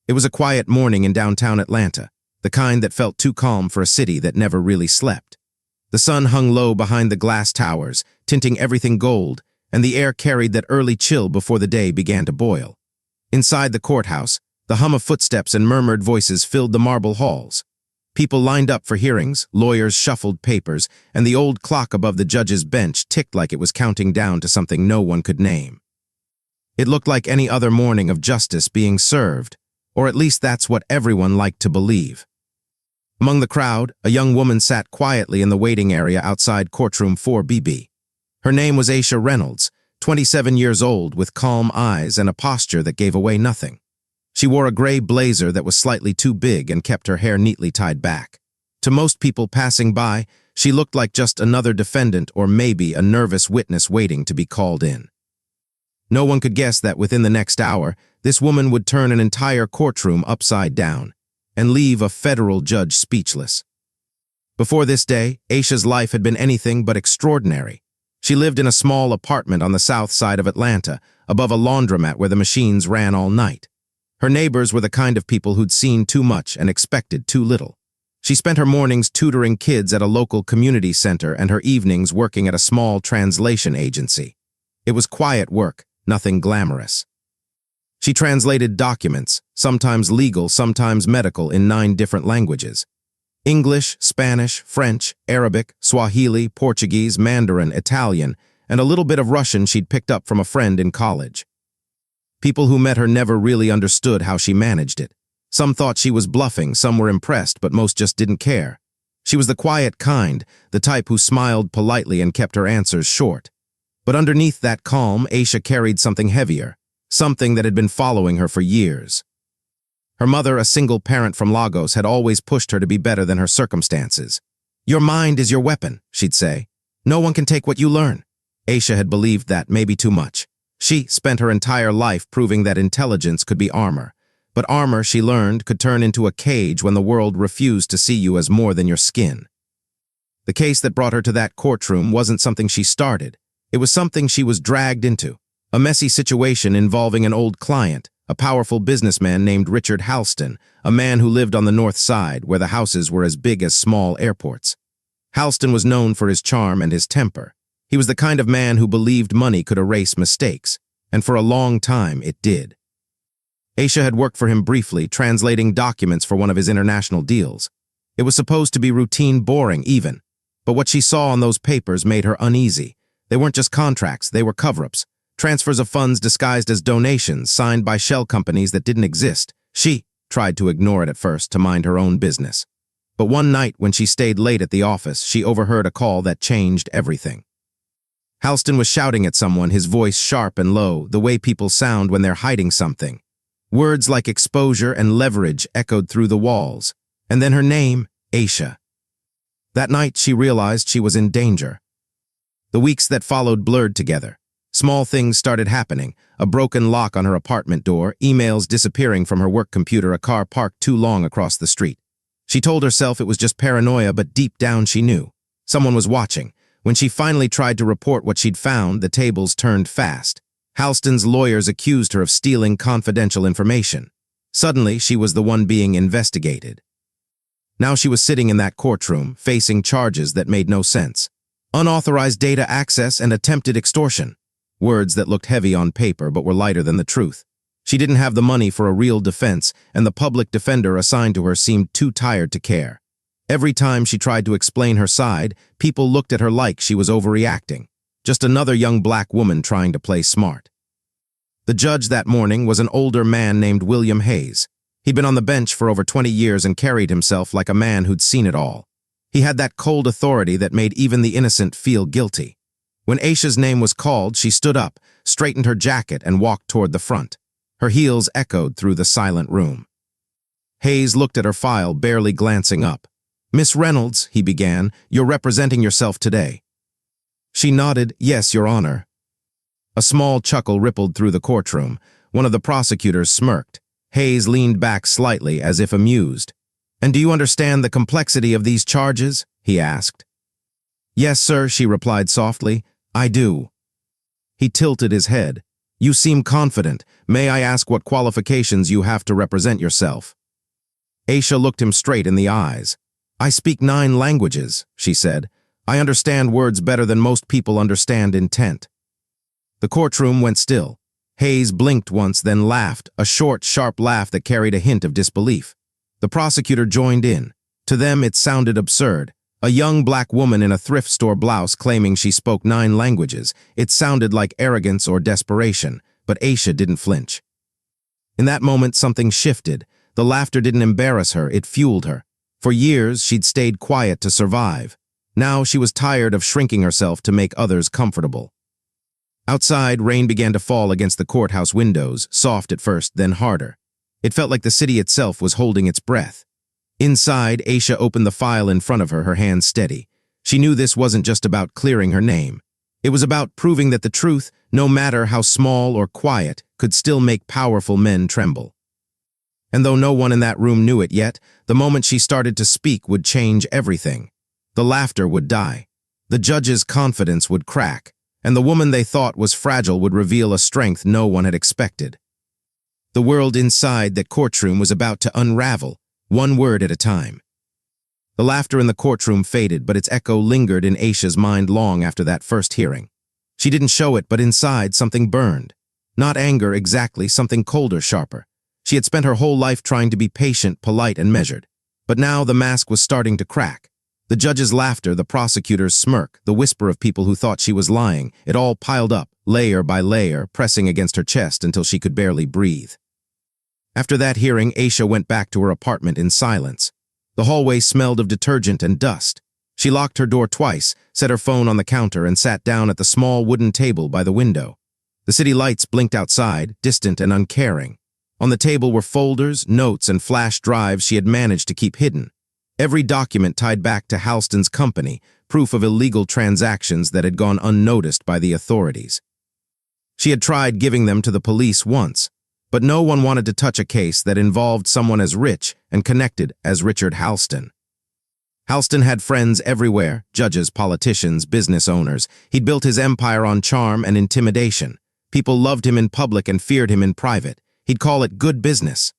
It was a quiet morning in downtown Atlanta, the kind that felt too calm for a city that never really slept. The sun hung low behind the glass towers, tinting everything gold, and the air carried that early chill before the day began to boil. Inside the courthouse, the hum of footsteps and murmured voices filled the marble halls. People lined up for hearings, lawyers shuffled papers, and the old clock above the judge's bench ticked like it was counting down to something no one could name. It looked like any other morning of justice being served, or at least that's what everyone liked to believe. Among the crowd, a young woman sat quietly in the waiting area outside courtroom 4BB. Her name was Aisha Reynolds, 27 years old, with calm eyes and a posture that gave away nothing. She wore a gray blazer that was slightly too big and kept her hair neatly tied back. To most people passing by, she looked like just another defendant or maybe a nervous witness waiting to be called in. No one could guess that within the next hour, this woman would turn an entire courtroom upside down and leave a federal judge speechless. Before this day, Aisha's life had been anything but extraordinary. She lived in a small apartment on the south side of Atlanta, above a laundromat where the machines ran all night. Her neighbors were the kind of people who'd seen too much and expected too little. She spent her mornings tutoring kids at a local community center and her evenings working at a small translation agency. It was quiet work, nothing glamorous. She translated documents, sometimes legal, sometimes medical, in 9 different languages. English, Spanish, French, Arabic, Swahili, Portuguese, Mandarin, Italian, and a little bit of Russian she'd picked up from a friend in college. People who met her never really understood how she managed it. Some thought she was bluffing, some were impressed, but most just didn't care. She was the quiet kind, the type who smiled politely and kept her answers short. But underneath that calm, Aisha carried something heavier, something that had been following her for years. Her mother, a single parent from Lagos, had always pushed her to be better than her circumstances. "Your mind is your weapon," she'd say. "No one can take what you learn." Aisha had believed that, maybe too much. She spent her entire life proving that intelligence could be armor. But armor, she learned, could turn into a cage when the world refused to see you as more than your skin. The case that brought her to that courtroom wasn't something she started. It was something she was dragged into. A messy situation involving an old client, a powerful businessman named Richard Halston, a man who lived on the north side where the houses were as big as small airports. Halston was known for his charm and his temper. He was the kind of man who believed money could erase mistakes, and for a long time it did. Aisha had worked for him briefly, translating documents for one of his international deals. It was supposed to be routine, boring even, but what she saw on those papers made her uneasy. They weren't just contracts, they were cover-ups. Transfers of funds disguised as donations signed by shell companies that didn't exist. She tried to ignore it at first to mind her own business. But one night when she stayed late at the office, she overheard a call that changed everything. Halston was shouting at someone, his voice sharp and low, the way people sound when they're hiding something. Words like exposure and leverage echoed through the walls. And then her name, Aisha. That night she realized she was in danger. The weeks that followed blurred together. Small things started happening, a broken lock on her apartment door, emails disappearing from her work computer, a car parked too long across the street. She told herself it was just paranoia, but deep down she knew. Someone was watching. When she finally tried to report what she'd found, the tables turned fast. Halston's lawyers accused her of stealing confidential information. Suddenly, she was the one being investigated. Now she was sitting in that courtroom, facing charges that made no sense. Unauthorized data access and attempted extortion. Words that looked heavy on paper but were lighter than the truth. She didn't have the money for a real defense, and the public defender assigned to her seemed too tired to care. Every time she tried to explain her side, people looked at her like she was overreacting. Just another young black woman trying to play smart. The judge that morning was an older man named William Hayes. He'd been on the bench for over 20 years and carried himself like a man who'd seen it all. He had that cold authority that made even the innocent feel guilty. When Aisha's name was called, she stood up, straightened her jacket, and walked toward the front. Her heels echoed through the silent room. Hayes looked at her file, barely glancing up. "Miss Reynolds," he began, "you're representing yourself today." She nodded, "Yes, Your Honor." A small chuckle rippled through the courtroom. One of the prosecutors smirked. Hayes leaned back slightly, as if amused. "And do you understand the complexity of these charges?" he asked. "Yes, sir," she replied softly. "I do." He tilted his head. You seem confident. May I ask what qualifications you have to represent yourself? Aisha looked him straight in the eyes. I speak 9 languages, she said. I understand words better than most people understand intent. The courtroom went still. Hayes blinked once, then laughed, a short, sharp laugh that carried a hint of disbelief. The prosecutor joined in. To them it sounded absurd. A young black woman in a thrift store blouse claiming she spoke 9 languages. It sounded like arrogance or desperation, but Aisha didn't flinch. In that moment, something shifted. The laughter didn't embarrass her, it fueled her. For years, she'd stayed quiet to survive. Now she was tired of shrinking herself to make others comfortable. Outside, rain began to fall against the courthouse windows, soft at first, then harder. It felt like the city itself was holding its breath. Inside, Aisha opened the file in front of her, her hands steady. She knew this wasn't just about clearing her name. It was about proving that the truth, no matter how small or quiet, could still make powerful men tremble. And though no one in that room knew it yet, the moment she started to speak would change everything. The laughter would die. The judge's confidence would crack. And the woman they thought was fragile would reveal a strength no one had expected. The world inside that courtroom was about to unravel, one word at a time. The laughter in the courtroom faded, but its echo lingered in Aisha's mind long after that first hearing. She didn't show it, but inside something burned. Not anger exactly, something colder, sharper. She had spent her whole life trying to be patient, polite, and measured. But now the mask was starting to crack. The judge's laughter, the prosecutor's smirk, the whisper of people who thought she was lying, it all piled up, layer by layer, pressing against her chest until she could barely breathe. After that hearing, Aisha went back to her apartment in silence. The hallway smelled of detergent and dust. She locked her door twice, set her phone on the counter, and sat down at the small wooden table by the window. The city lights blinked outside, distant and uncaring. On the table were folders, notes, and flash drives she had managed to keep hidden. Every document tied back to Halston's company, proof of illegal transactions that had gone unnoticed by the authorities. She had tried giving them to the police once, but no one wanted to touch a case that involved someone as rich and connected as Richard Halston. Halston had friends everywhere, judges, politicians, business owners. He'd built his empire on charm and intimidation. People loved him in public and feared him in private. He'd call it good business.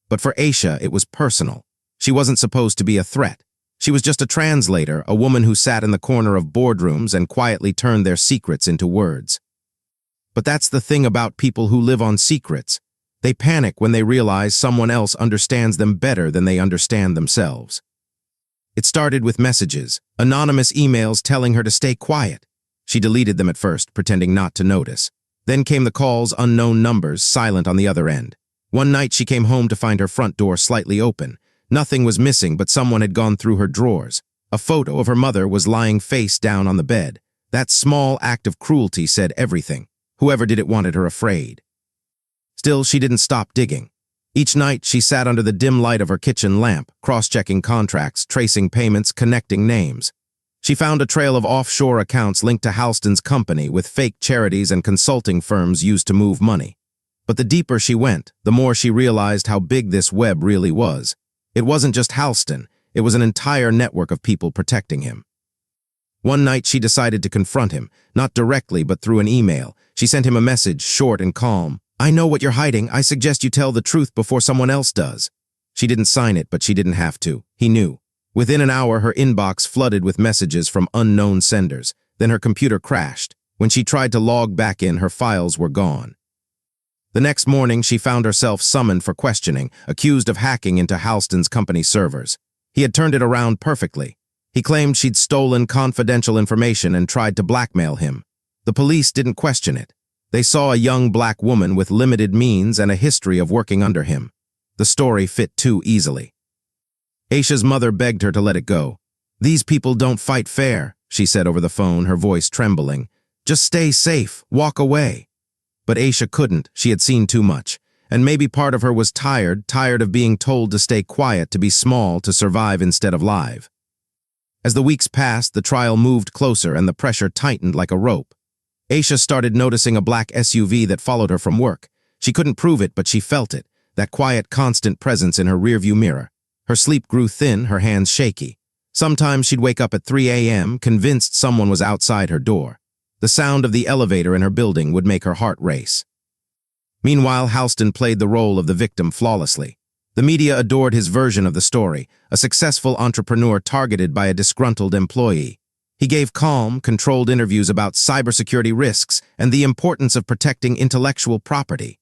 But for Aisha, it was personal. She wasn't supposed to be a threat. She was just a translator, a woman who sat in the corner of boardrooms and quietly turned their secrets into words. But that's the thing about people who live on secrets. They panic when they realize someone else understands them better than they understand themselves. It started with messages, anonymous emails telling her to stay quiet. She deleted them at first, pretending not to notice. Then came the calls, unknown numbers, silent on the other end. One night she came home to find her front door slightly open. Nothing was missing, but someone had gone through her drawers. A photo of her mother was lying face down on the bed. That small act of cruelty said everything. Whoever did it wanted her afraid. Still, she didn't stop digging. Each night, she sat under the dim light of her kitchen lamp, cross-checking contracts, tracing payments, connecting names. She found a trail of offshore accounts linked to Halston's company with fake charities and consulting firms used to move money. But the deeper she went, the more she realized how big this web really was. It wasn't just Halston, it was an entire network of people protecting him. One night she decided to confront him, not directly but through an email. She sent him a message, short and calm. I know what you're hiding. I suggest you tell the truth before someone else does. She didn't sign it, but she didn't have to. He knew. Within an hour, her inbox flooded with messages from unknown senders. Then her computer crashed. When she tried to log back in, her files were gone. The next morning, she found herself summoned for questioning, accused of hacking into Halston's company servers. He had turned it around perfectly. He claimed she'd stolen confidential information and tried to blackmail him. The police didn't question it. They saw a young black woman with limited means and a history of working under him. The story fit too easily. Aisha's mother begged her to let it go. These people don't fight fair, she said over the phone, her voice trembling. Just stay safe, walk away. But Aisha couldn't. She had seen too much. And maybe part of her was tired of being told to stay quiet, to be small, to survive instead of live. As the weeks passed, the trial moved closer and the pressure tightened like a rope. Aisha started noticing a black SUV that followed her from work. She couldn't prove it, but she felt it, that quiet, constant presence in her rearview mirror. Her sleep grew thin, her hands shaky. Sometimes she'd wake up at 3 a.m., convinced someone was outside her door. The sound of the elevator in her building would make her heart race. Meanwhile, Halston played the role of the victim flawlessly. The media adored his version of the story, a successful entrepreneur targeted by a disgruntled employee. He gave calm, controlled interviews about cybersecurity risks and the importance of protecting intellectual property.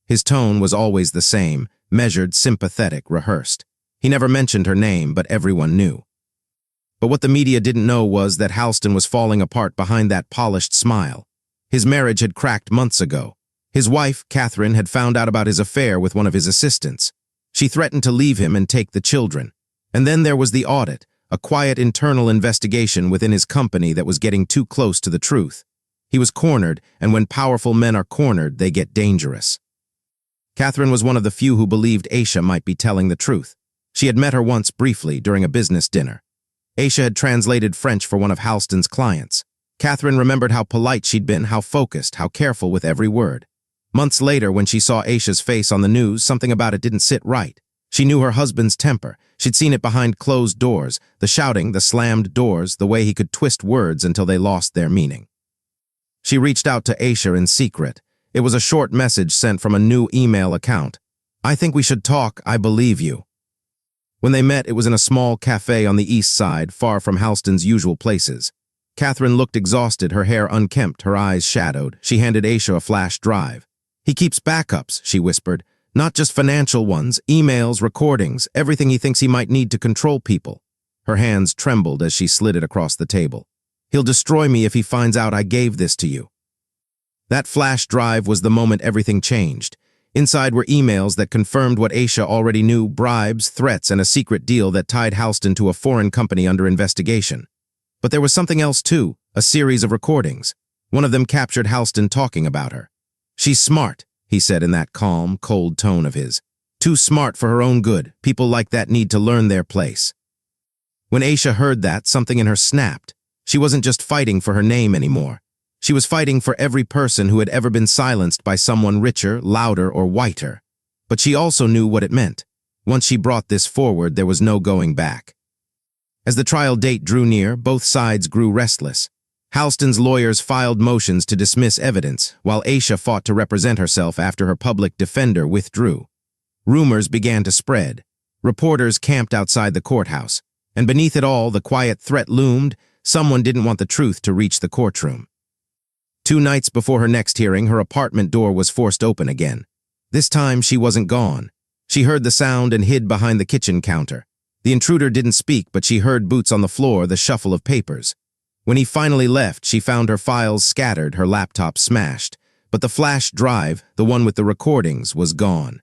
His tone was always the same, measured, sympathetic, rehearsed. He never mentioned her name, but everyone knew. But what the media didn't know was that Halston was falling apart behind that polished smile. His marriage had cracked months ago. His wife, Catherine, had found out about his affair with one of his assistants. She threatened to leave him and take the children. And then there was the audit, a quiet internal investigation within his company that was getting too close to the truth. He was cornered, and when powerful men are cornered, they get dangerous. Catherine was one of the few who believed Aisha might be telling the truth. She had met her once briefly during a business dinner. Aisha had translated French for one of Halston's clients. Catherine remembered how polite she'd been, how focused, how careful with every word. Months later, when she saw Aisha's face on the news, something about it didn't sit right. She knew her husband's temper. She'd seen it behind closed doors, the shouting, the slammed doors, the way he could twist words until they lost their meaning. She reached out to Aisha in secret. It was a short message sent from a new email account. "I think we should talk, I believe you." When they met, it was in a small cafe on the east side, far from Halston's usual places. Catherine looked exhausted, her hair unkempt, her eyes shadowed. She handed Aisha a flash drive. "He keeps backups," she whispered. "Not just financial ones, emails, recordings, everything he thinks he might need to control people." Her hands trembled as she slid it across the table. "He'll destroy me if he finds out I gave this to you." That flash drive was the moment everything changed. Inside were emails that confirmed what Aisha already knew, bribes, threats, and a secret deal that tied Halston to a foreign company under investigation. But there was something else too, a series of recordings. One of them captured Halston talking about her. "She's smart," he said in that calm, cold tone of his. "Too smart for her own good. People like that need to learn their place." When Aisha heard that, something in her snapped. She wasn't just fighting for her name anymore. She was fighting for every person who had ever been silenced by someone richer, louder, or whiter. But she also knew what it meant. Once she brought this forward, there was no going back. As the trial date drew near, both sides grew restless. Halston's lawyers filed motions to dismiss evidence, while Aisha fought to represent herself after her public defender withdrew. Rumors began to spread. Reporters camped outside the courthouse. And beneath it all, the quiet threat loomed. Someone didn't want the truth to reach the courtroom. 2 nights before her next hearing, her apartment door was forced open again. This time, she wasn't gone. She heard the sound and hid behind the kitchen counter. The intruder didn't speak, but she heard boots on the floor, the shuffle of papers. When he finally left, she found her files scattered, her laptop smashed. But the flash drive, the one with the recordings, was gone.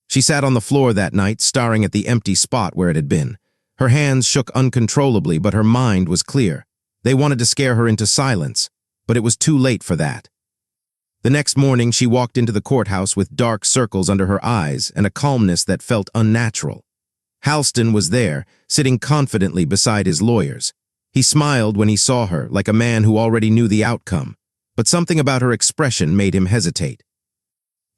She sat on the floor that night, staring at the empty spot where it had been. Her hands shook uncontrollably, but her mind was clear. They wanted to scare her into silence. But it was too late for that. The next morning, she walked into the courthouse with dark circles under her eyes and a calmness that felt unnatural. Halston was there, sitting confidently beside his lawyers. He smiled when he saw her, like a man who already knew the outcome, but something about her expression made him hesitate.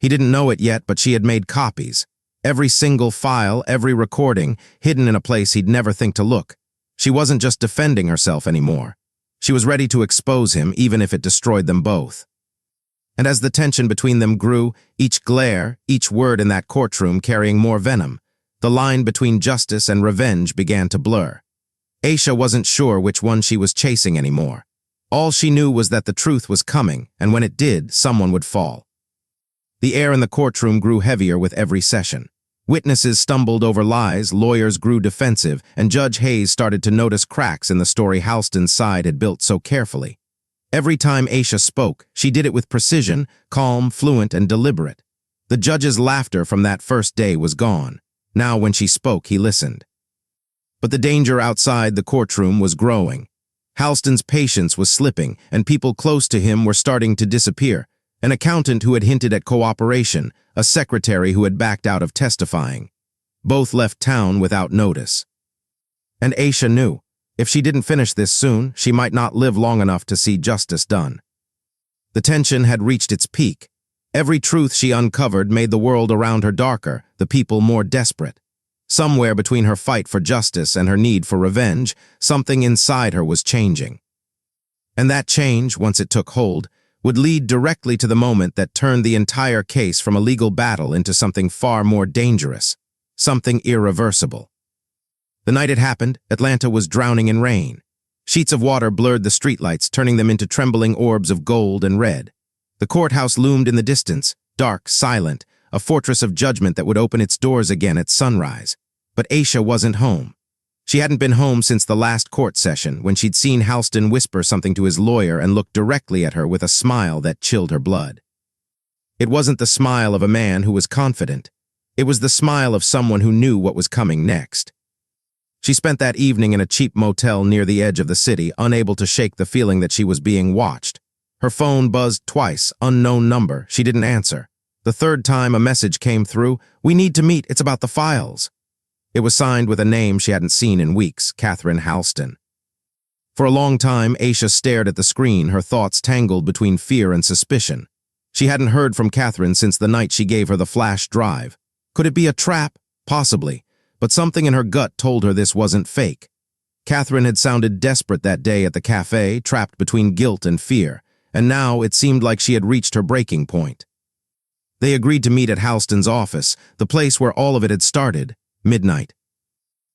He didn't know it yet, but she had made copies. Every single file, every recording, hidden in a place he'd never think to look. She wasn't just defending herself anymore. She was ready to expose him, even if it destroyed them both. And as the tension between them grew, each glare, each word in that courtroom carrying more venom, the line between justice and revenge began to blur. Aisha wasn't sure which one she was chasing anymore. All she knew was that the truth was coming, and when it did, someone would fall. The air in the courtroom grew heavier with every session. Witnesses stumbled over lies, lawyers grew defensive, and Judge Hayes started to notice cracks in the story Halston's side had built so carefully. Every time Aisha spoke, she did it with precision, calm, fluent, and deliberate. The judge's laughter from that first day was gone. Now when she spoke, he listened. But the danger outside the courtroom was growing. Halston's patience was slipping, and people close to him were starting to disappear. An accountant who had hinted at cooperation, a secretary who had backed out of testifying. Both left town without notice. And Aisha knew, if she didn't finish this soon, she might not live long enough to see justice done. The tension had reached its peak. Every truth she uncovered made the world around her darker, the people more desperate. Somewhere between her fight for justice and her need for revenge, something inside her was changing. And that change, once it took hold, would lead directly to the moment that turned the entire case from a legal battle into something far more dangerous, something irreversible. The night it happened, Atlanta was drowning in rain. Sheets of water blurred the streetlights, turning them into trembling orbs of gold and red. The courthouse loomed in the distance, dark, silent, a fortress of judgment that would open its doors again at sunrise. But Aisha wasn't home. She hadn't been home since the last court session, when she'd seen Halston whisper something to his lawyer and look directly at her with a smile that chilled her blood. It wasn't the smile of a man who was confident. It was the smile of someone who knew what was coming next. She spent that evening in a cheap motel near the edge of the city, unable to shake the feeling that she was being watched. Her phone buzzed twice, unknown number. She didn't answer. The third time a message came through, "We need to meet, it's about the files." It was signed with a name she hadn't seen in weeks, Catherine Halston. For a long time, Aisha stared at the screen, her thoughts tangled between fear and suspicion. She hadn't heard from Catherine since the night she gave her the flash drive. Could it be a trap? Possibly. But something in her gut told her this wasn't fake. Catherine had sounded desperate that day at the cafe, trapped between guilt and fear, and now it seemed like she had reached her breaking point. They agreed to meet at Halston's office, the place where all of it had started. Midnight.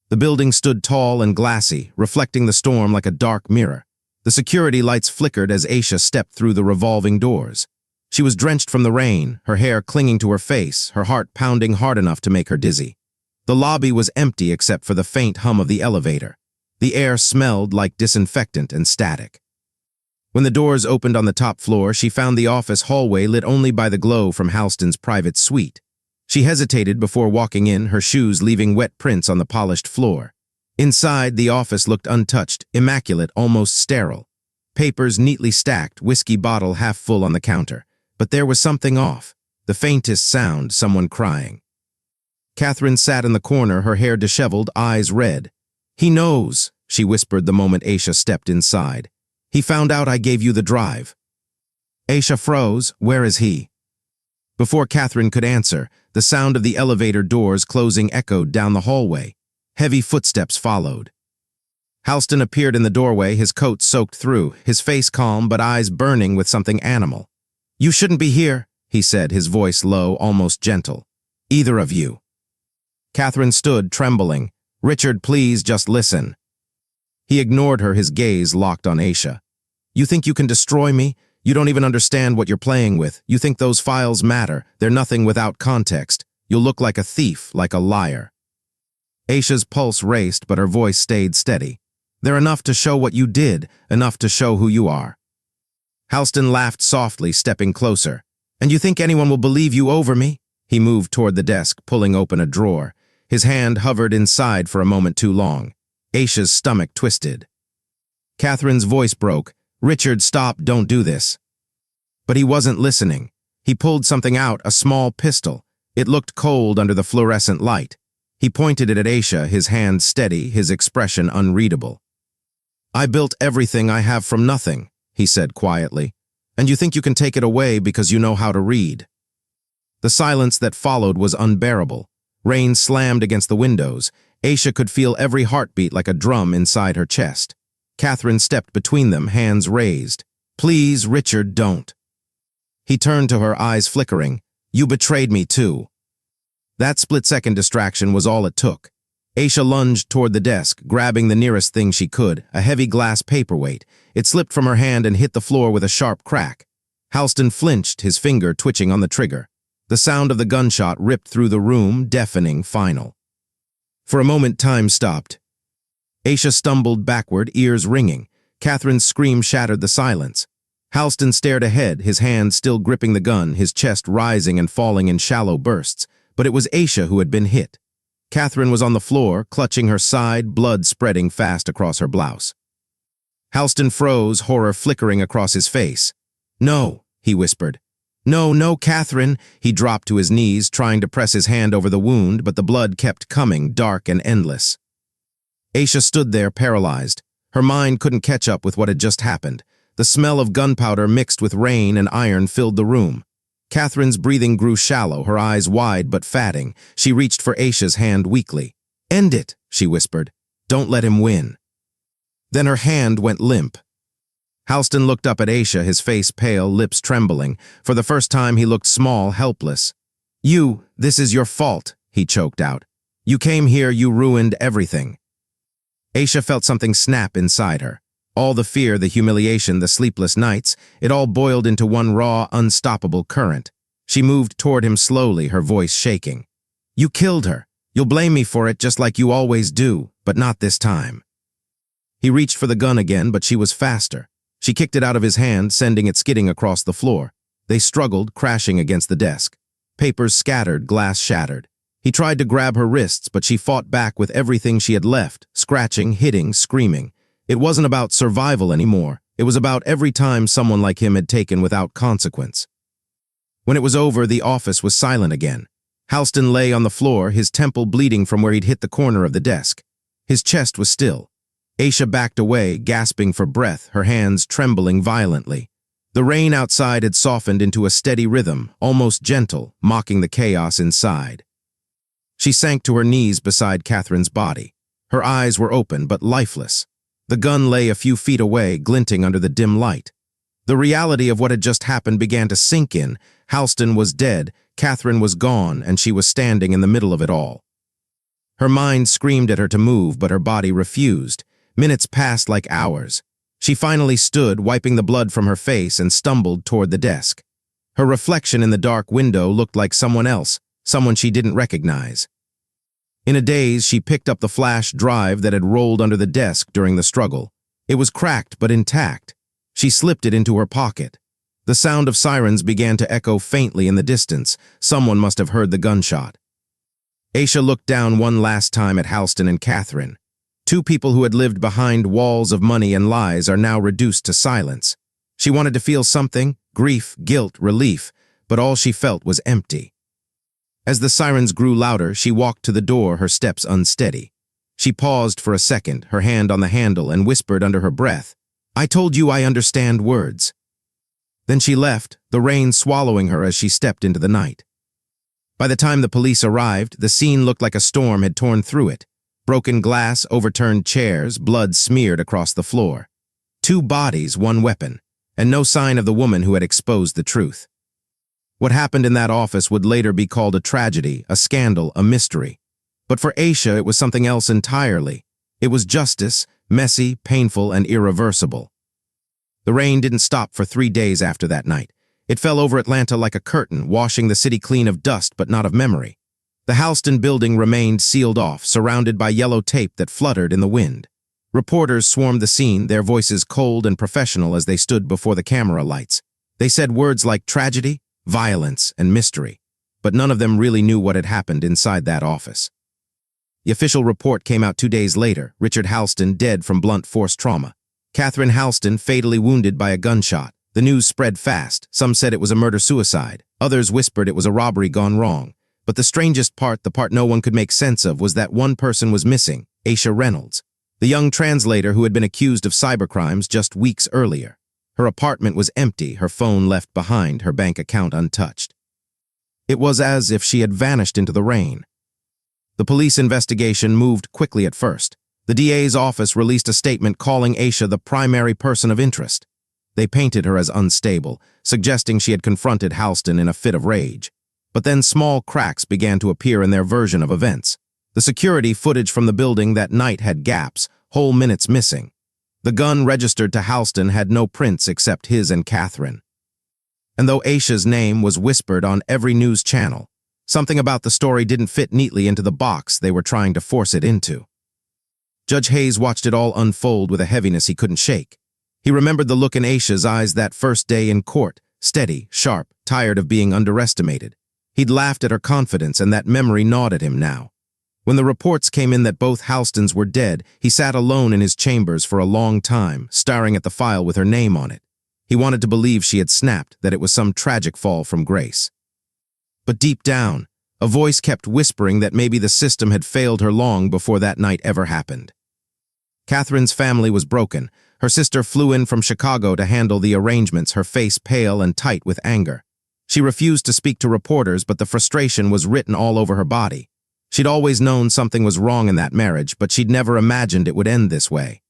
The building stood tall and glassy, reflecting the storm like a dark mirror. The security lights flickered as Aisha stepped through the revolving doors. She was drenched from the rain, her hair clinging to her face, her heart pounding hard enough to make her dizzy. The lobby was empty except for the faint hum of the elevator. The air smelled like disinfectant and static. When the doors opened on the top floor, she found the office hallway lit only by the glow from Halston's private suite. She hesitated before walking in, her shoes leaving wet prints on the polished floor. Inside, the office looked untouched, immaculate, almost sterile. Papers neatly stacked, whiskey bottle half full on the counter. But there was something off. The faintest sound, someone crying. Catherine sat in the corner, her hair disheveled, eyes red. "He knows," she whispered the moment Aisha stepped inside. "He found out I gave you the drive." Aisha froze. Where is he? Before Catherine could answer, the sound of the elevator doors closing echoed down the hallway. Heavy footsteps followed. Halston appeared in the doorway, his coat soaked through, his face calm but eyes burning with something animal. "You shouldn't be here," he said, his voice low, almost gentle. "Either of you." Catherine stood, trembling. "Richard, please, just listen." He ignored her, his gaze locked on Aisha. "You think you can destroy me? You don't even understand what you're playing with. You think those files matter. They're nothing without context. You'll look like a thief, like a liar." Aisha's pulse raced, but her voice stayed steady. "They're enough to show what you did, enough to show who you are." Halston laughed softly, stepping closer. "And you think anyone will believe you over me?" He moved toward the desk, pulling open a drawer. His hand hovered inside for a moment too long. Aisha's stomach twisted. Catherine's voice broke. "Richard, stop, don't do this." But he wasn't listening. He pulled something out, a small pistol. It looked cold under the fluorescent light. He pointed it at Aisha, his hand steady, his expression unreadable. "I built everything I have from nothing," he said quietly. "And you think you can take it away because you know how to read." The silence that followed was unbearable. Rain slammed against the windows. Aisha could feel every heartbeat like a drum inside her chest. Catherine stepped between them, hands raised. "Please, Richard, don't." He turned to her, eyes flickering. "You betrayed me too." That split-second distraction was all it took. Aisha lunged toward the desk, grabbing the nearest thing she could, a heavy glass paperweight. It slipped from her hand and hit the floor with a sharp crack. Halston flinched, his finger twitching on the trigger. The sound of the gunshot ripped through the room, deafening, final. For a moment, time stopped. Aisha stumbled backward, ears ringing. Catherine's scream shattered the silence. Halston stared ahead, his hand still gripping the gun, his chest rising and falling in shallow bursts. But it was Aisha who had been hit. Catherine was on the floor, clutching her side, blood spreading fast across her blouse. Halston froze, horror flickering across his face. "No," he whispered. "No, no, Catherine." He dropped to his knees, trying to press his hand over the wound, but the blood kept coming, dark and endless. Aisha stood there, paralyzed. Her mind couldn't catch up with what had just happened. The smell of gunpowder mixed with rain and iron filled the room. Catherine's breathing grew shallow, her eyes wide but fatting. She reached for Aisha's hand weakly. "End it," she whispered. "Don't let him win." Then her hand went limp. Halston looked up at Aisha, his face pale, lips trembling. For the first time, he looked small, helpless. This is your fault, he choked out. You came here, you ruined everything. Aisha felt something snap inside her. All the fear, the humiliation, the sleepless nights, it all boiled into one raw, unstoppable current. She moved toward him slowly, her voice shaking. You killed her. You'll blame me for it just like you always do, but not this time. He reached for the gun again, but she was faster. She kicked it out of his hand, sending it skidding across the floor. They struggled, crashing against the desk. Papers scattered, glass shattered. He tried to grab her wrists, but she fought back with everything she had left, scratching, hitting, screaming. It wasn't about survival anymore. It was about every time someone like him had taken without consequence. When it was over, the office was silent again. Halston lay on the floor, his temple bleeding from where he'd hit the corner of the desk. His chest was still. Aisha backed away, gasping for breath, her hands trembling violently. The rain outside had softened into a steady rhythm, almost gentle, mocking the chaos inside. She sank to her knees beside Catherine's body. Her eyes were open but lifeless. The gun lay a few feet away, glinting under the dim light. The reality of what had just happened began to sink in. Halston was dead, Catherine was gone, and she was standing in the middle of it all. Her mind screamed at her to move, but her body refused. Minutes passed like hours. She finally stood, wiping the blood from her face, and stumbled toward the desk. Her reflection in the dark window looked like someone else, someone she didn't recognize. In a daze, she picked up the flash drive that had rolled under the desk during the struggle. It was cracked but intact. She slipped it into her pocket. The sound of sirens began to echo faintly in the distance. Someone must have heard the gunshot. Aisha looked down one last time at Halston and Catherine. Two people who had lived behind walls of money and lies are now reduced to silence. She wanted to feel something, grief, guilt, relief, but all she felt was empty. As the sirens grew louder, she walked to the door, her steps unsteady. She paused for a second, her hand on the handle, and whispered under her breath, "I told you I understand words." Then she left, the rain swallowing her as she stepped into the night. By the time the police arrived, the scene looked like a storm had torn through it. Broken glass, overturned chairs, blood smeared across the floor. 2 bodies, 1 weapon, and no sign of the woman who had exposed the truth. What happened in that office would later be called a tragedy, a scandal, a mystery. But for Aisha, it was something else entirely. It was justice, messy, painful, and irreversible. The rain didn't stop for 3 days after that night. It fell over Atlanta like a curtain, washing the city clean of dust but not of memory. The Halston building remained sealed off, surrounded by yellow tape that fluttered in the wind. Reporters swarmed the scene, their voices cold and professional as they stood before the camera lights. They said words like tragedy, violence, and mystery, but none of them really knew what had happened inside that office. The official report came out 2 days later, Richard Halston dead from blunt force trauma. Catherine Halston fatally wounded by a gunshot. The news spread fast. Some said it was a murder-suicide. Others whispered it was a robbery gone wrong. But the strangest part, the part no one could make sense of, was that one person was missing, Aisha Reynolds, the young translator who had been accused of cybercrimes just weeks earlier. Her apartment was empty, her phone left behind, her bank account untouched. It was as if she had vanished into the rain. The police investigation moved quickly at first. The DA's office released a statement calling Aisha the primary person of interest. They painted her as unstable, suggesting she had confronted Halston in a fit of rage. But then small cracks began to appear in their version of events. The security footage from the building that night had gaps, whole minutes missing. The gun registered to Halston had no prints except his and Catherine. And though Aisha's name was whispered on every news channel, something about the story didn't fit neatly into the box they were trying to force it into. Judge Hayes watched it all unfold with a heaviness he couldn't shake. He remembered the look in Aisha's eyes that first day in court, steady, sharp, tired of being underestimated. He'd laughed at her confidence, and that memory gnawed at him now. When the reports came in that both Halstons were dead, he sat alone in his chambers for a long time, staring at the file with her name on it. He wanted to believe she had snapped, that it was some tragic fall from grace. But deep down, a voice kept whispering that maybe the system had failed her long before that night ever happened. Catherine's family was broken. Her sister flew in from Chicago to handle the arrangements, her face pale and tight with anger. She refused to speak to reporters, but the frustration was written all over her body. She'd always known something was wrong in that marriage, but she'd never imagined it would end this way.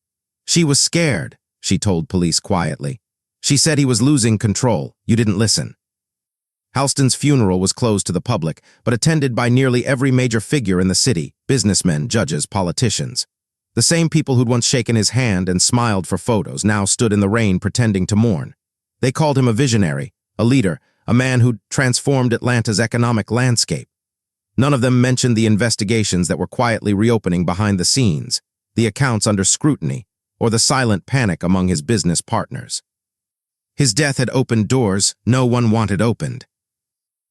She was scared, she told police quietly. She said he was losing control. You didn't listen. Halston's funeral was closed to the public, but attended by nearly every major figure in the city, businessmen, judges, politicians. The same people who'd once shaken his hand and smiled for photos now stood in the rain pretending to mourn. They called him a visionary, a leader, a man who'd transformed Atlanta's economic landscape. None of them mentioned the investigations that were quietly reopening behind the scenes, the accounts under scrutiny, or the silent panic among his business partners. His death had opened doors no one wanted opened.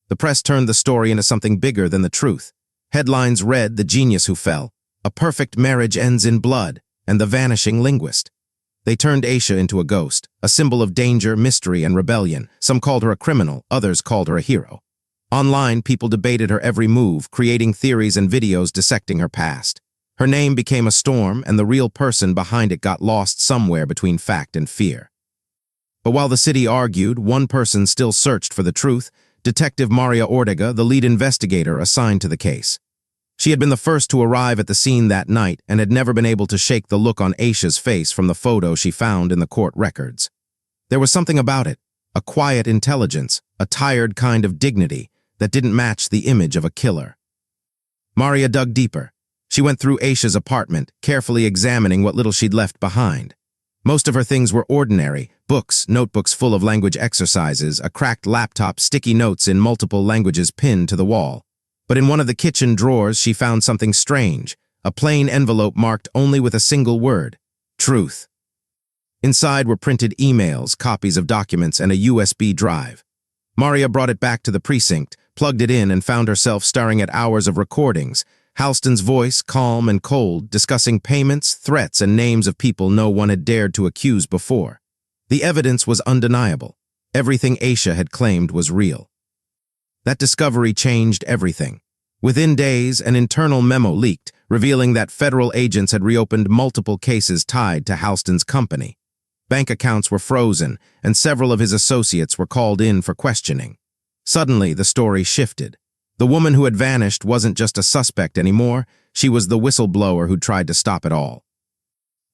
The press turned the story into something bigger than the truth. Headlines read "The Genius Who Fell," "A Perfect Marriage Ends in Blood," and "The Vanishing Linguist." They turned Aisha into a ghost, a symbol of danger, mystery, and rebellion. Some called her a criminal, others called her a hero. Online, people debated her every move, creating theories and videos dissecting her past. Her name became a storm, and the real person behind it got lost somewhere between fact and fear. But while the city argued, one person still searched for the truth: Detective Maria Ortega, the lead investigator assigned to the case. She had been the first to arrive at the scene that night and had never been able to shake the look on Aisha's face from the photo she found in the court records. There was something about it, a quiet intelligence, a tired kind of dignity that didn't match the image of a killer. Maria dug deeper. She went through Aisha's apartment, carefully examining what little she'd left behind. Most of her things were ordinary: books, notebooks full of language exercises, a cracked laptop, sticky notes in multiple languages pinned to the wall. But in one of the kitchen drawers, she found something strange, a plain envelope marked only with a single word: truth. Inside were printed emails, copies of documents, and a USB drive. Maria brought it back to the precinct, plugged it in, and found herself staring at hours of recordings. Halston's voice, calm and cold, discussing payments, threats, and names of people no one had dared to accuse before. The evidence was undeniable. Everything Aisha had claimed was real. That discovery changed everything. Within days, an internal memo leaked, revealing that federal agents had reopened multiple cases tied to Halston's company. Bank accounts were frozen, and several of his associates were called in for questioning. Suddenly, the story shifted. The woman who had vanished wasn't just a suspect anymore, she was the whistleblower who tried to stop it all.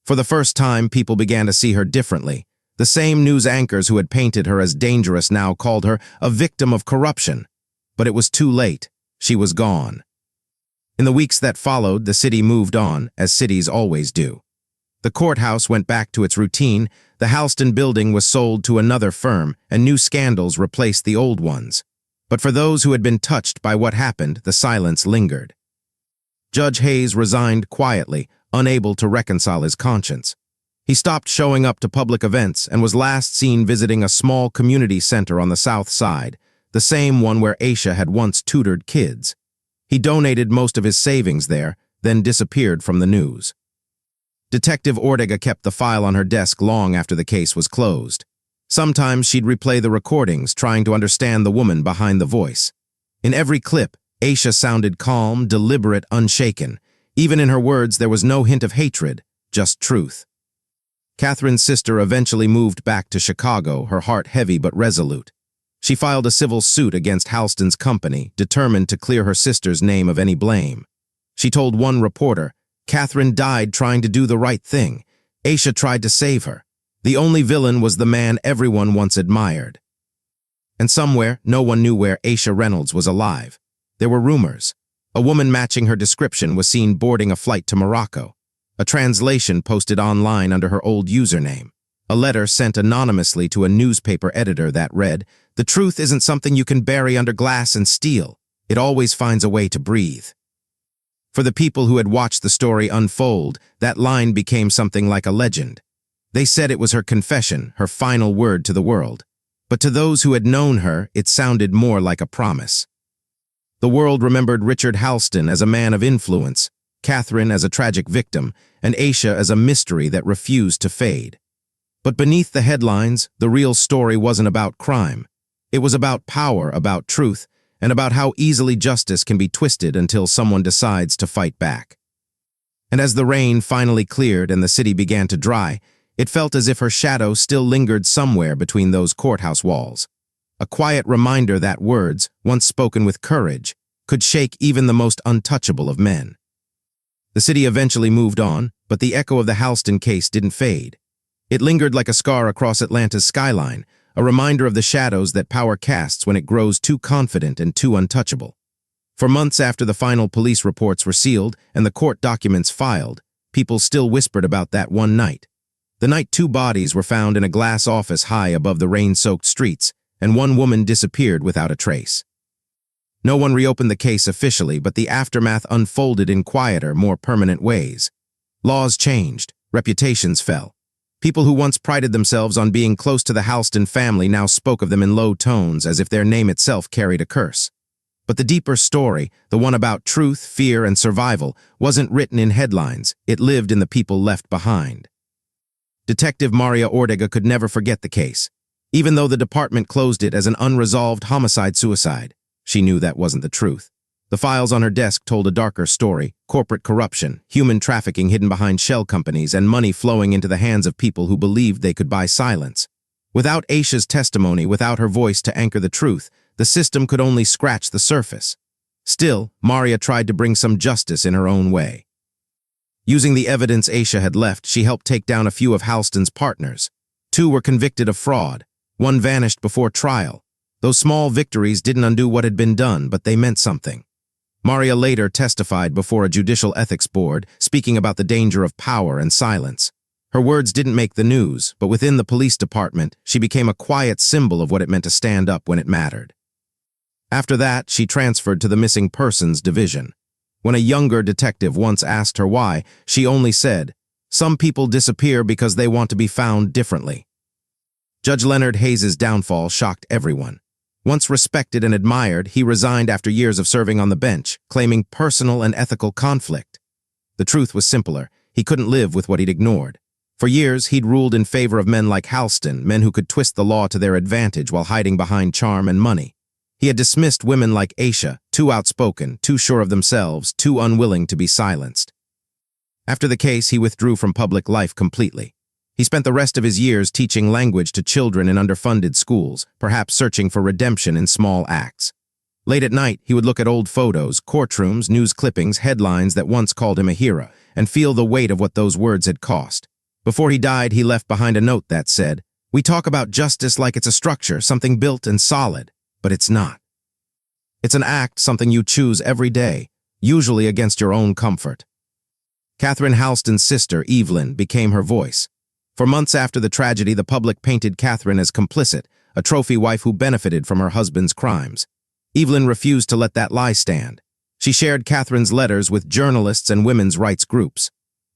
For the first time, people began to see her differently. The same news anchors who had painted her as dangerous now called her a victim of corruption. But it was too late. She was gone. In the weeks that followed, the city moved on, as cities always do. The courthouse went back to its routine, the Halston building was sold to another firm, and new scandals replaced the old ones. But for those who had been touched by what happened, the silence lingered. Judge Hayes resigned quietly, unable to reconcile his conscience. He stopped showing up to public events and was last seen visiting a small community center on the south side, the same one where Aisha had once tutored kids. He donated most of his savings there, then disappeared from the news. Detective Ortega kept the file on her desk long after the case was closed. Sometimes she'd replay the recordings, trying to understand the woman behind the voice. In every clip, Aisha sounded calm, deliberate, unshaken. Even in her words, there was no hint of hatred, just truth. Catherine's sister eventually moved back to Chicago, her heart heavy but resolute. She filed a civil suit against Halston's company, determined to clear her sister's name of any blame. She told one reporter, "Catherine died trying to do the right thing. Aisha tried to save her. The only villain was the man everyone once admired." And somewhere, no one knew where Aisha Reynolds was alive. There were rumors. A woman matching her description was seen boarding a flight to Morocco. A translation posted online under her old username. A letter sent anonymously to a newspaper editor that read, "The truth isn't something you can bury under glass and steel. It always finds a way to breathe." For the people who had watched the story unfold, that line became something like a legend. They said it was her confession, her final word to the world. But to those who had known her, it sounded more like a promise. The world remembered Richard Halston as a man of influence, Catherine as a tragic victim, and Aisha as a mystery that refused to fade. But beneath the headlines, the real story wasn't about crime. It was about power, about truth, and about how easily justice can be twisted until someone decides to fight back. And as the rain finally cleared and the city began to dry, it felt as if her shadow still lingered somewhere between those courthouse walls. A quiet reminder that words, once spoken with courage, could shake even the most untouchable of men. The city eventually moved on, but the echo of the Halston case didn't fade. It lingered like a scar across Atlanta's skyline, a reminder of the shadows that power casts when it grows too confident and too untouchable. For months after the final police reports were sealed and the court documents filed, people still whispered about that one night. The night 2 bodies were found in a glass office high above the rain-soaked streets, and one woman disappeared without a trace. No one reopened the case officially, but the aftermath unfolded in quieter, more permanent ways. Laws changed, reputations fell. People who once prided themselves on being close to the Halston family now spoke of them in low tones as if their name itself carried a curse. But the deeper story, the one about truth, fear, and survival, wasn't written in headlines. It lived in the people left behind. Detective Maria Ortega could never forget the case. Even though the department closed it as an unresolved homicide-suicide, she knew that wasn't the truth. The files on her desk told a darker story: corporate corruption, human trafficking hidden behind shell companies, and money flowing into the hands of people who believed they could buy silence. Without Aisha's testimony, without her voice to anchor the truth, the system could only scratch the surface. Still, Maria tried to bring some justice in her own way. Using the evidence Aisha had left, she helped take down a few of Halston's partners. 2 were convicted of fraud. 1 vanished before trial. Those small victories didn't undo what had been done, but they meant something. Maria later testified before a judicial ethics board, speaking about the danger of power and silence. Her words didn't make the news, but within the police department, she became a quiet symbol of what it meant to stand up when it mattered. After that, she transferred to the missing persons division. When a younger detective once asked her why, she only said, "Some people disappear because they want to be found differently." Judge Leonard Hayes' downfall shocked everyone. Once respected and admired, he resigned after years of serving on the bench, claiming personal and ethical conflict. The truth was simpler: he couldn't live with what he'd ignored. For years, he'd ruled in favor of men like Halston, men who could twist the law to their advantage while hiding behind charm and money. He had dismissed women like Aisha, too outspoken, too sure of themselves, too unwilling to be silenced. After the case, he withdrew from public life completely. He spent the rest of his years teaching language to children in underfunded schools, perhaps searching for redemption in small acts. Late at night, he would look at old photos, courtrooms, news clippings, headlines that once called him a hero, and feel the weight of what those words had cost. Before he died, he left behind a note that said, "We talk about justice like it's a structure, something built and solid, but it's not. It's an act, something you choose every day, usually against your own comfort." Catherine Halston's sister, Evelyn, became her voice. For months after the tragedy, the public painted Catherine as complicit, a trophy wife who benefited from her husband's crimes. Evelyn refused to let that lie stand. She shared Catherine's letters with journalists and women's rights groups.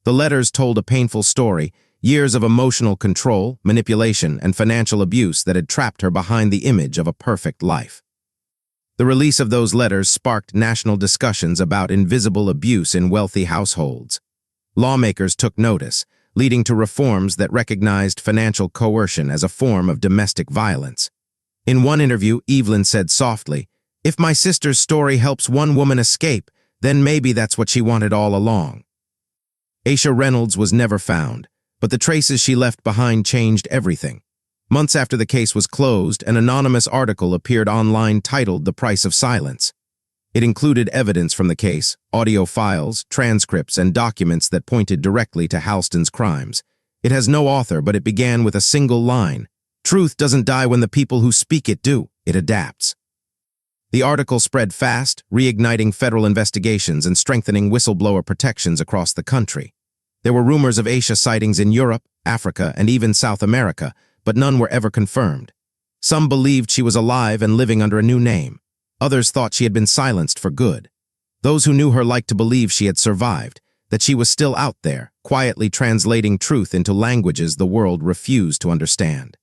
The letters told a painful story: years of emotional control, manipulation, and financial abuse that had trapped her behind the image of a perfect life. The release of those letters sparked national discussions about invisible abuse in wealthy households. Lawmakers took notice, leading to reforms that recognized financial coercion as a form of domestic violence. In one interview, Evelyn said softly, "If my sister's story helps one woman escape, then maybe that's what she wanted all along." Aisha Reynolds was never found, but the traces she left behind changed everything. Months after the case was closed, an anonymous article appeared online titled "The Price of Silence." It included evidence from the case, audio files, transcripts, and documents that pointed directly to Halston's crimes. It has no author, but it began with a single line: "Truth doesn't die when the people who speak it do, it adapts." The article spread fast, reigniting federal investigations and strengthening whistleblower protections across the country. There were rumors of Aisha sightings in Europe, Africa, and even South America, but none were ever confirmed. Some believed she was alive and living under a new name. Others thought she had been silenced for good. Those who knew her liked to believe she had survived, that she was still out there, quietly translating truth into languages the world refused to understand.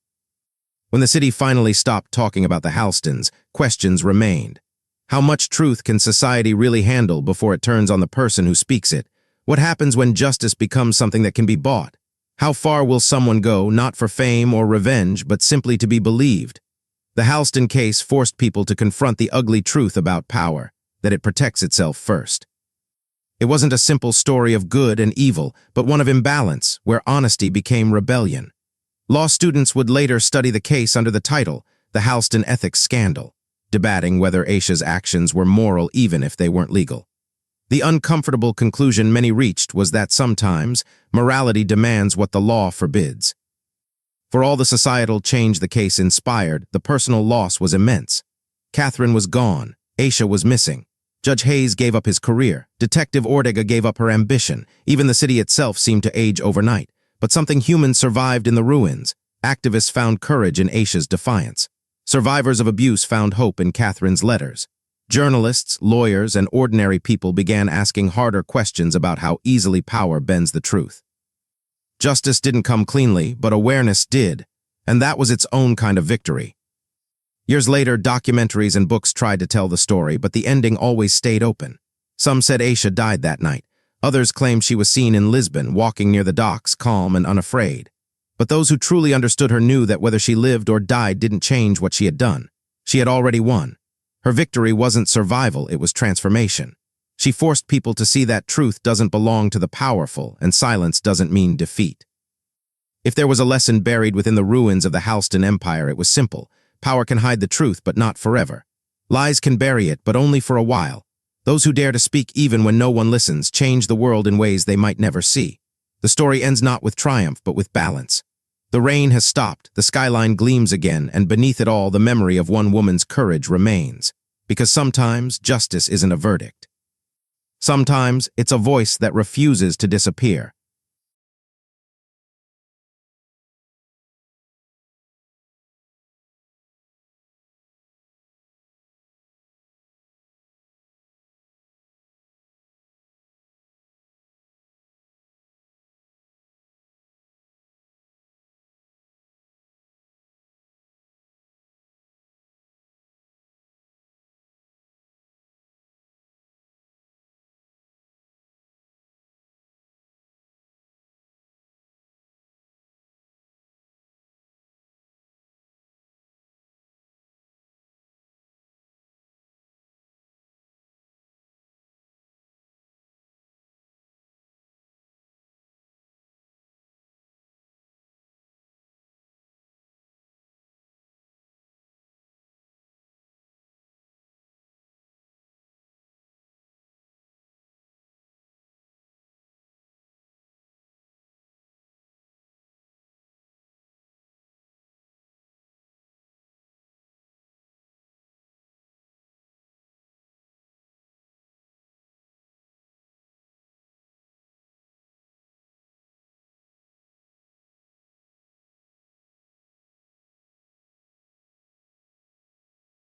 When the city finally stopped talking about the Halstons, questions remained. How much truth can society really handle before it turns on the person who speaks it? What happens when justice becomes something that can be bought? How far will someone go, not for fame or revenge, but simply to be believed? The Halston case forced people to confront the ugly truth about power, that it protects itself first. It wasn't a simple story of good and evil, but one of imbalance, where honesty became rebellion. Law students would later study the case under the title, "The Halston Ethics Scandal," debating whether Aisha's actions were moral even if they weren't legal. The uncomfortable conclusion many reached was that sometimes morality demands what the law forbids. For all the societal change the case inspired, the personal loss was immense. Catherine was gone. Aisha was missing. Judge Hayes gave up his career. Detective Ortega gave up her ambition. Even the city itself seemed to age overnight. But something human survived in the ruins. Activists found courage in Aisha's defiance. Survivors of abuse found hope in Catherine's letters. Journalists, lawyers, and ordinary people began asking harder questions about how easily power bends the truth. Justice didn't come cleanly, but awareness did, and that was its own kind of victory. Years later, documentaries and books tried to tell the story, but the ending always stayed open. Some said Aisha died that night. Others claimed she was seen in Lisbon, walking near the docks, calm and unafraid. But those who truly understood her knew that whether she lived or died didn't change what she had done. She had already won. Her victory wasn't survival, it was transformation. She forced people to see that truth doesn't belong to the powerful, and silence doesn't mean defeat. If there was a lesson buried within the ruins of the Halston Empire, it was simple. Power can hide the truth, but not forever. Lies can bury it, but only for a while. Those who dare to speak even when no one listens change the world in ways they might never see. The story ends not with triumph, but with balance. The rain has stopped, the skyline gleams again, and beneath it all, the memory of one woman's courage remains. Because sometimes, justice isn't a verdict. Sometimes, it's a voice that refuses to disappear.